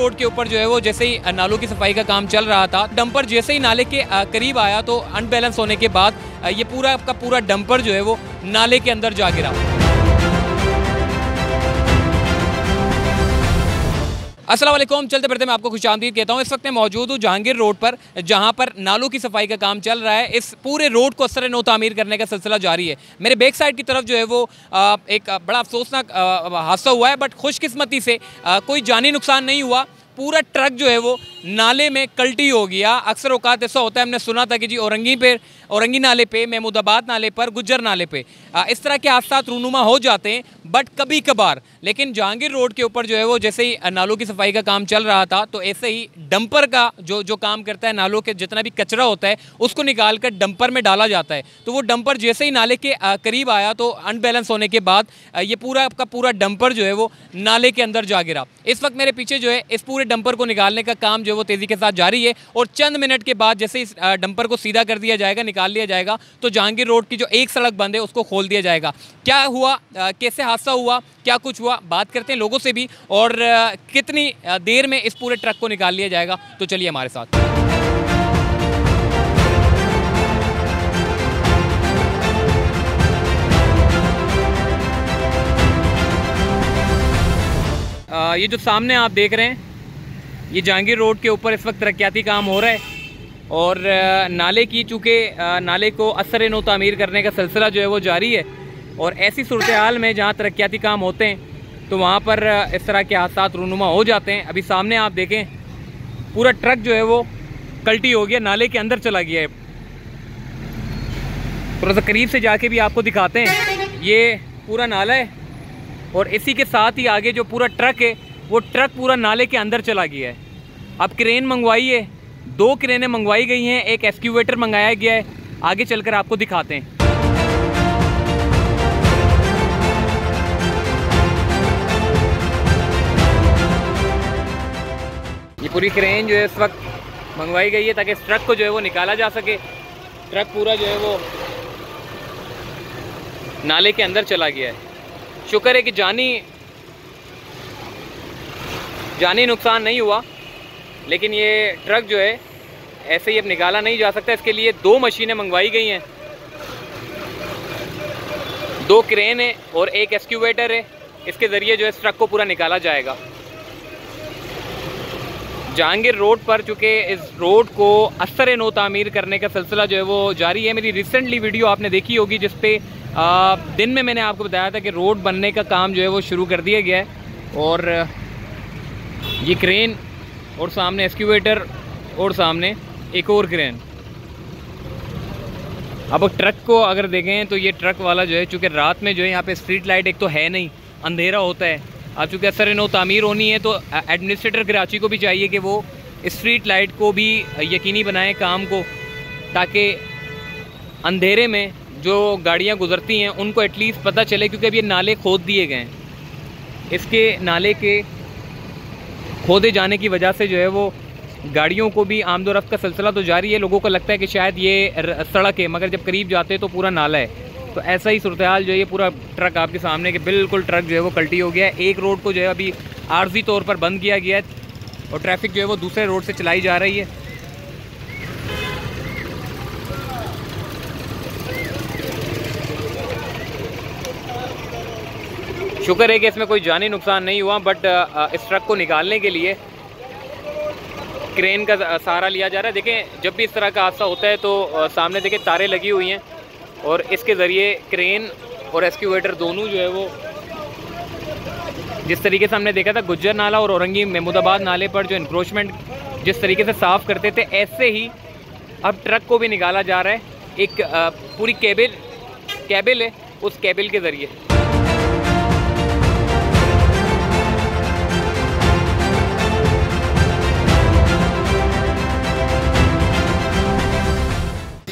Road के ऊपर जो है वो जैसे ही नालों की सफाई का काम चल रहा था, डंपर जैसे ही नाले के करीब आया तो अनबैलेंस होने के बाद ये पूरा का पूरा डंपर जो है वो नाले के अंदर जा गिरा। अस्सलाम वालेकुम, चलते बढ़ते मैं आपको खुशामदीद कहता हूँ। इस वक्त मैं मौजूद हूँ जहांगीर रोड पर, जहाँ पर नालों की सफाई का काम चल रहा है। इस पूरे रोड को असर नो तामीर करने का सिलसिला जारी है। मेरे बैक साइड की तरफ जो है वो एक बड़ा अफसोसनाक हादसा हुआ है, बट खुशकिस्मती से कोई जानी नुकसान नहीं हुआ। पूरा ट्रक जो है वो नाले में कल्टी हो गया। अक्सर औकात ऐसा होता है, हमने सुना था कि जी औरंगी नाले पे, महमूदाबाद नाले पर, गुज्जर नाले पे इस तरह के हादसा रूनुमा हो जाते हैं, बट कभी कभार। लेकिन जहांगीर रोड के ऊपर जो है वो जैसे ही नालों की सफाई का काम चल रहा था तो ऐसे ही डंपर का जो काम करता है, नालों के जितना भी कचरा होता है उसको निकाल कर डंपर में डाला जाता है। तो वो डंपर जैसे ही नाले के करीब आया तो अनबैलेंस होने के बाद ये पूरा का पूरा डंपर जो है वो नाले के अंदर जा गिरा। इस वक्त मेरे पीछे जो है इस पूरे डंपर को निकालने का काम जो है वो तेज़ी के साथ जारी है, और चंद मिनट के बाद जैसे इस डंपर को सीधा कर दिया जाएगा, निकाल लिया जाएगा, तो जहांगीर रोड की जो एक सड़क बंद है उसको खोल दिया जाएगा। क्या हुआ, कैसे हादसा हुआ, क्या कुछ हुआ, बात करते हैं लोगों से भी, और कितनी देर में इस पूरे ट्रक को निकाल लिया जाएगा। तो चलिए हमारे साथ। ये जो सामने आप देख रहे हैं, ये जहांगीर रोड के ऊपर इस वक्त तरक्याती काम हो रहा है, और नाले की चूँकि नाले को असर नो तामीर करने का सिलसिला जो है वो जारी है, और ऐसी सूरत हाल में जहाँ तरक्याती काम होते हैं तो वहाँ पर इस तरह के हादसा रूनुमा हो जाते हैं। अभी सामने आप देखें, पूरा ट्रक जो है वो कल्टी हो गया, नाले के अंदर चला गया है। थोड़ा सा करीब से जाके भी आपको दिखाते हैं। ये पूरा नाला है, और इसी के साथ ही आगे जो पूरा ट्रक है वो ट्रक पूरा नाले के अंदर चला गया है। अब क्रेन मंगवाई है, 2 क्रेनें मंगवाई गई हैं, एक एक्सक्यूवेटर मंगाया गया है। आगे चलकर आपको दिखाते हैं। ये पूरी क्रेन जो है इस वक्त मंगवाई गई है ताकि इस ट्रक को जो है वो निकाला जा सके। ट्रक पूरा जो है वो नाले के अंदर चला गया है। शुक्र है कि जानी नुकसान नहीं हुआ, लेकिन ये ट्रक जो है ऐसे ही अब निकाला नहीं जा सकता। इसके लिए 2 मशीनें मंगवाई गई हैं, 2 क्रेन है और एक एक्सक्यूवेटर है। इसके ज़रिए जो है इस ट्रक को पूरा निकाला जाएगा। जहांगीर रोड पर चूँकि इस रोड को असर नो तामीर करने का सिलसिला जो है वो जारी है। मेरी रिसेंटली वीडियो आपने देखी होगी जिस पे दिन में मैंने आपको बताया था कि रोड बनने का काम जो है वो शुरू कर दिया गया है, और ये क्रेन और सामने एक्सक्यूवेटर और सामने एक और क्रेन। अब ट्रक को अगर देखें तो ये ट्रक वाला जो है, चूँकि रात में जो है यहाँ पे स्ट्रीट लाइट एक तो है नहीं, अंधेरा होता है। अब चूँकि असर नो तामीर होनी है तो एडमिनिस्ट्रेटर कराची को भी चाहिए कि वो स्ट्रीट लाइट को भी यकीनी बनाए काम को, ताकि अंधेरे में जो गाड़ियाँ गुजरती हैं उनको एटलीस्ट पता चले, क्योंकि अब ये नाले खोद दिए गए हैं। इसके नाले के खोदे जाने की वजह से जो है वो गाड़ियों को भी आमदोरफ्त का सिलसिला तो जारी है। लोगों को लगता है कि शायद ये सड़क है, मगर जब करीब जाते हैं तो पूरा नाला है। तो ऐसा ही सूरत हाल जो है, ये पूरा ट्रक आपके सामने के बिल्कुल ट्रक जो है वो कल्टी हो गया है। एक रोड को जो है अभी आर्जी तौर पर बंद किया गया है, और ट्रैफिक जो है वो दूसरे रोड से चलाई जा रही है। शुक्र है कि इसमें कोई जानी नुकसान नहीं हुआ, बट इस ट्रक को निकालने के लिए क्रेन का सहारा लिया जा रहा है। देखें, जब भी इस तरह का हादसा होता है तो सामने देखें तारें लगी हुई हैं, और इसके ज़रिए क्रेन और एक्सक्यूवेटर दोनों जो है वो, जिस तरीके से हमने देखा था गुज्जर नाला और औरंगी महमूदाबाद नाले पर जो इंक्रोचमेंट जिस तरीके से साफ़ करते थे, ऐसे ही अब ट्रक को भी निकाला जा रहा है। एक पूरी कैबिल है, उस कैबिल के ज़रिए।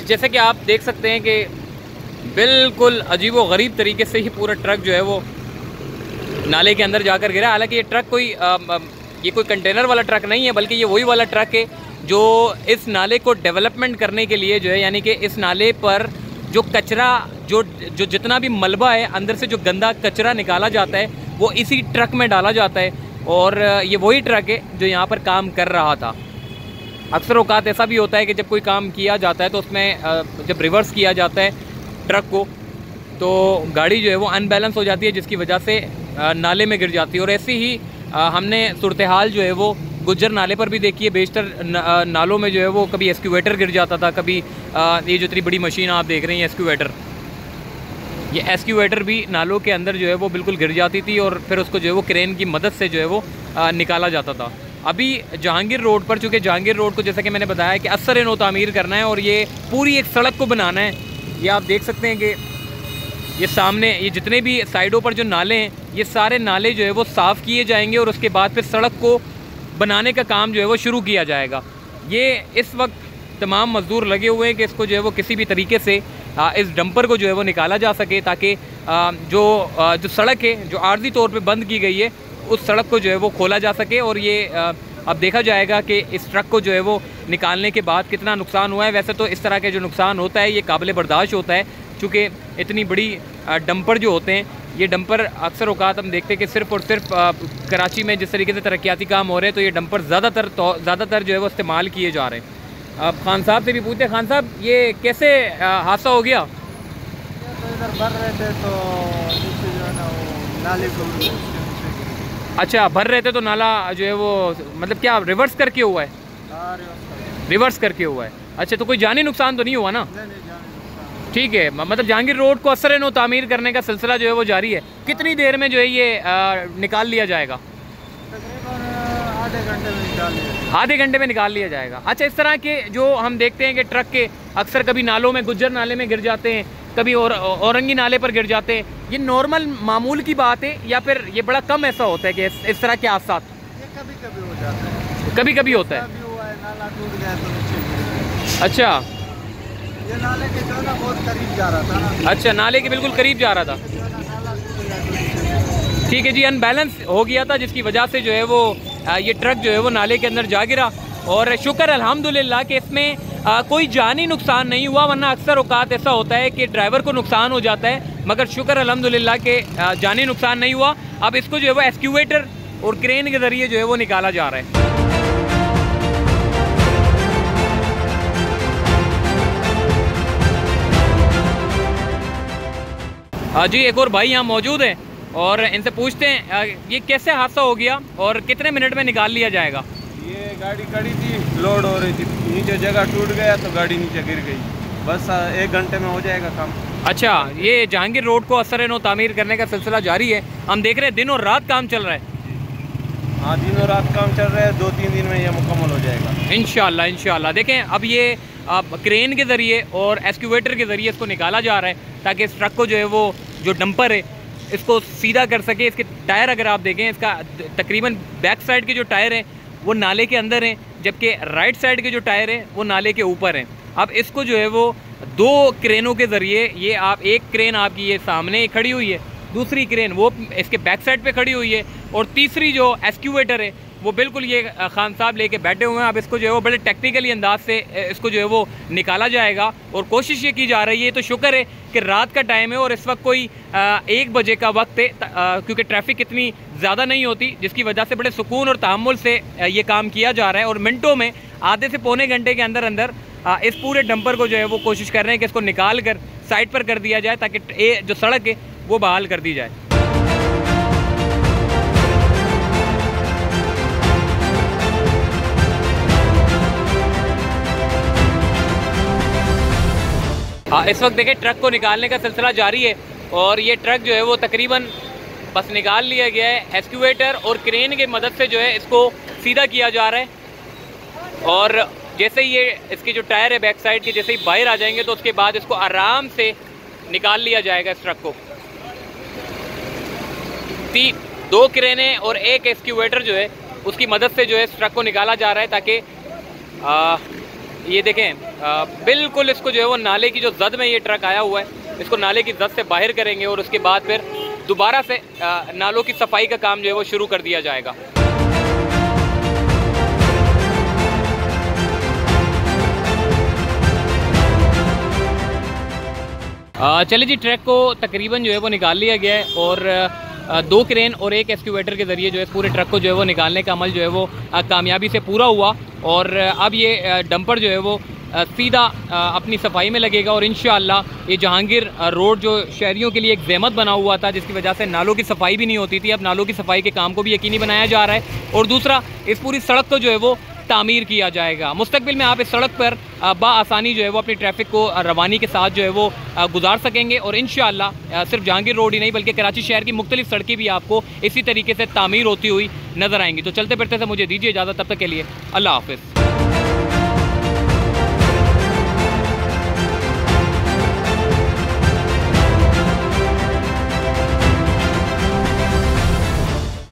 जैसे कि आप देख सकते हैं कि बिल्कुल अजीबो गरीब तरीके से ही पूरा ट्रक जो है वो नाले के अंदर जाकर गिरा। हालांकि ये ट्रक ये कोई कंटेनर वाला ट्रक नहीं है, बल्कि ये वही वाला ट्रक है जो इस नाले को डेवलपमेंट करने के लिए जो है, यानी कि इस नाले पर जो कचरा जो जितना भी मलबा है, अंदर से जो गंदा कचरा निकाला जाता है वो इसी ट्रक में डाला जाता है, और ये वही ट्रक है जो यहाँ पर काम कर रहा था। अक्सर औकात ऐसा भी होता है कि जब कोई काम किया जाता है तो उसमें जब रिवर्स किया जाता है ट्रक को तो गाड़ी जो है वो अनबैलेंस हो जाती है, जिसकी वजह से नाले में गिर जाती है। और ऐसी ही हमने सूरत हाल जो है वो गुज्जर नाले पर भी देखी है। बेशतर नालों में जो है वो कभी एक्सक्यूवेटर गिर जाता था, कभी ये जो इतनी बड़ी मशीन आप देख रहे हैं एक्सक्यूवेटर, ये एक्सक्यूवेटर भी नालों के अंदर जो है वो बिल्कुल गिर जाती थी और फिर उसको जो है वो क्रेन की मदद से जो है वो निकाला जाता था। अभी जहांगीर रोड पर, चूँकि जहांगीर रोड को जैसा कि मैंने बताया कि असर नो तामीर करना है और ये पूरी एक सड़क को बनाना है। ये आप देख सकते हैं कि ये सामने ये जितने भी साइडों पर जो नाले हैं, ये सारे नाले जो है वो साफ़ किए जाएंगे और उसके बाद फिर सड़क को बनाने का काम जो है वो शुरू किया जाएगा। ये इस वक्त तमाम मज़दूर लगे हुए हैं कि इसको जो है वो किसी भी तरीके से इस डंपर को जो है वो निकाला जा सके, ताकि जो सड़क है जो आर्जी तौर पे बंद की गई है उस सड़क को जो है वो खोला जा सके। और ये अब देखा जाएगा कि इस ट्रक को जो है वो निकालने के बाद कितना नुकसान हुआ है। वैसे तो इस तरह के जो नुकसान होता है ये काबिल बर्दाश्त होता है, चूँकि इतनी बड़ी डंपर जो होते हैं, ये डंपर अक्सर औकात हम देखते हैं कि सिर्फ़ और सिर्फ कराची में जिस तरीके से तरक्याती काम हो रहे हैं तो ये डंपर ज़्यादातर जो है वो इस्तेमाल किए जा रहे हैं। अब खान साहब से भी पूछते हैं, खान साहब ये कैसे हादसा हो गया? इधर भर रहे थे तो नीचे जो है ना वो नाले को अच्छा, भर रहे थे तो नाला जो है वो मतलब क्या रिवर्स करके हुआ है? रिवर्स करके हुआ है। अच्छा, तो कोई जानी नुकसान तो नहीं हुआ ना? ठीक है, मतलब जहांगीर रोड को असर नो तामीर करने का सिलसिला जो है वो जारी है। कितनी देर में जो है ये निकाल लिया जाएगा? तकरीबन आधे घंटे में निकाल लिया। आधे घंटे में निकाल लिया जाएगा। अच्छा, इस तरह के जो हम देखते हैं कि ट्रक के अक्सर कभी नालों में, गुज्जर नाले में गिर जाते हैं, कभी औरंगी नाले पर गिर जाते हैं, ये नॉर्मल मामूल की बात है या फिर ये बड़ा कम ऐसा होता है कि इस तरह के हादसा? ये कभी कभी हो जाता है, कभी कभी होता है। नाला टूट गया तो नीचे गिर गया। अच्छा, ये नाले के जो है ना बहुत करीब जा रहा था ना। अच्छा, नाले के बिल्कुल करीब जा रहा था। ठीक है जी, अनबैलेंस हो गया था जिसकी वजह से जो है वो ये ट्रक जो है वो नाले के अंदर जा गिरा। और शुक्र अल्हम्दुलिल्लाह कि इसमें कोई जानी नुकसान नहीं हुआ, वरना अक्सर औकात ऐसा होता है कि ड्राइवर को नुकसान हो जाता है, मगर शुक्र अल्हम्दुलिल्लाह के जानी नुकसान नहीं हुआ। अब इसको जो है वो एक्सक्यूवेटर और क्रेन के ज़रिए जो है वो निकाला जा रहा है। जी, एक और भाई यहाँ मौजूद है और इनसे पूछते हैं ये कैसे हादसा हो गया और कितने मिनट में निकाल लिया जाएगा? ये गाड़ी खड़ी थी, लोड हो रही थी, नीचे जगह टूट गया तो गाड़ी नीचे गिर गई। बस 1 घंटे में हो जाएगा काम। अच्छा, ये जहांगीर रोड को असर नो तामीर करने का सिलसिला जारी है। हम देख रहे हैं दिन और रात काम चल रहा है। हाँ, दिन और रात काम चल रहा है। 2-3 दिन में ये मुकम्मल हो जाएगा इंशाल्लाह। इंशाल्लाह देखें, अब ये क्रेन के ज़रिए और एक्सक्यूवेटर के ज़रिए इसको निकाला जा रहा है ताकि इस ट्रक को जो है वो जो डंपर है इसको सीधा कर सके। इसके टायर अगर आप देखें, इसका तकरीबन बैक साइड के जो टायर हैं वो नाले के अंदर हैं, जबकि राइट साइड के जो टायर हैं वो नाले के ऊपर हैं। अब इसको जो है वो 2 क्रेनों के ज़रिए, ये आप एक क्रेन आपकी ये सामने खड़ी हुई है, दूसरी क्रेन वो इसके बैक साइड पे खड़ी हुई है और तीसरी जो एक्सक्यूवेटर है वो बिल्कुल ये खान साहब लेके बैठे हुए हैं। अब इसको जो है वो बड़े टेक्निकली अंदाज से इसको जो है वो निकाला जाएगा और कोशिश ये की जा रही है। तो शुक्र है कि रात का टाइम है और इस वक्त कोई 1 बजे का वक्त है, क्योंकि ट्रैफिक इतनी ज़्यादा नहीं होती, जिसकी वजह से बड़े सुकून और तहम्मुल से ये काम किया जा रहा है। और मिनटों में, आधे से पौने घंटे के अंदर अंदर इस पूरे डंपर को जो है वो कोशिश कर रहे हैं कि इसको निकाल कर साइड पर कर दिया जाए ताकि जो सड़क है वो बहाल कर दी जाए। हाँ, इस वक्त देखें ट्रक को निकालने का सिलसिला जारी है और ये ट्रक जो है वो तकरीबन बस निकाल लिया गया है। एक्सक्यूवेटर और क्रेन की मदद से जो है इसको सीधा किया जा रहा है और जैसे ही ये इसके जो टायर है बैक साइड के जैसे ही बाहर आ जाएंगे तो उसके बाद इसको आराम से निकाल लिया जाएगा इस ट्रक को। 2 क्रेनें और 1 एक्सक्यूवेटर जो है उसकी मदद से जो है इस ट्रक को निकाला जा रहा है ताकि ये देखें बिल्कुल इसको जो है वो नाले की जो जद में ये ट्रक आया हुआ है इसको नाले की जद से बाहर करेंगे और उसके बाद फिर दोबारा से नालों की सफाई का काम जो है वो शुरू कर दिया जाएगा। चलिए जी, ट्रक को तकरीबन जो है वो निकाल लिया गया है और 2 क्रेन और 1 एक्सक्यूवेटर के ज़रिए जो है पूरे ट्रक को जो है वो निकालने का अमल जो है वो कामयाबी से पूरा हुआ। और अब ये डंपर जो है वो सीधा अपनी सफाई में लगेगा। और इंशाअल्लाह ये जहांगीर रोड जो शहरियों के लिए एक ज़हमत बना हुआ था, जिसकी वजह से नालों की सफाई भी नहीं होती थी, अब नालों की सफाई के काम को भी यकीनी बनाया जा रहा है। और दूसरा, इस पूरी सड़क को जो है वो तामीर किया जाएगा। मुस्तकबिल में आप इस सड़क पर बआसानी जो है वो अपनी ट्रैफिक को रवानी के साथ जो है वो गुजार सकेंगे। और इंशाअल्लाह सिर्फ जहांगीर रोड ही नहीं बल्कि कराची शहर की मुख्तलिफ सड़कें भी आपको इसी तरीके से तामीर होती हुई नज़र आएंगी। तो चलते फिरते से मुझे दीजिए इजाज़त, तब तक के लिए अल्लाह हाफ़िज़।